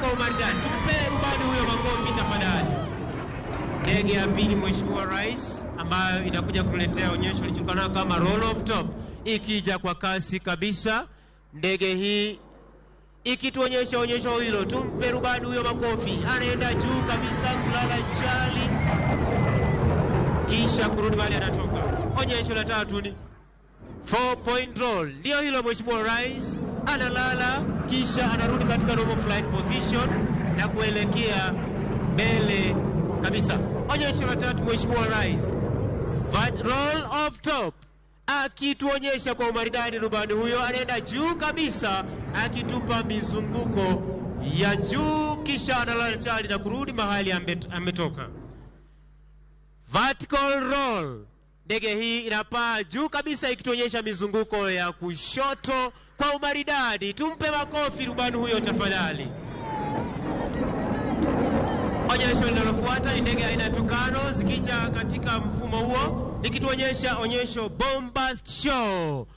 kwa umaridadi. Tumpe rubani huyo makofi tafadhali. Ndege ya pili Mheshimiwa Rais ambayo inakuja kuletea onyesho lijulikanalo kama roll of top, ikija kwa kasi kabisa. Ndege hii ikituonyesha onyesho hilo. Tumpe rubani huyo makofi. Anaenda juu kabisa kulala chali, kisha kurudi mahali anatoka. Onyesho la tatu ni 4-point roll. Ndio hilo Mheshimiwa Rais. Analala kisha anarudi katika normal flying position na kuelekea mbele kabisa. Onyesho la tatu Mheshimiwa Rais, roll of top, akituonyesha kwa umaridadi rubani huyo. Anaenda juu kabisa akitupa mizunguko ya juu, kisha analala chali na kurudi mahali ametoka. Vertical roll. Ndege hii inapaa juu kabisa ikituonyesha mizunguko ya kushoto kwa umaridadi. Tumpe makofi rubani huyo tafadhali. Onyesho linalofuata ni ndege aina Tucano zikija katika mfumo huo, ikituonyesha onyesho bombast show.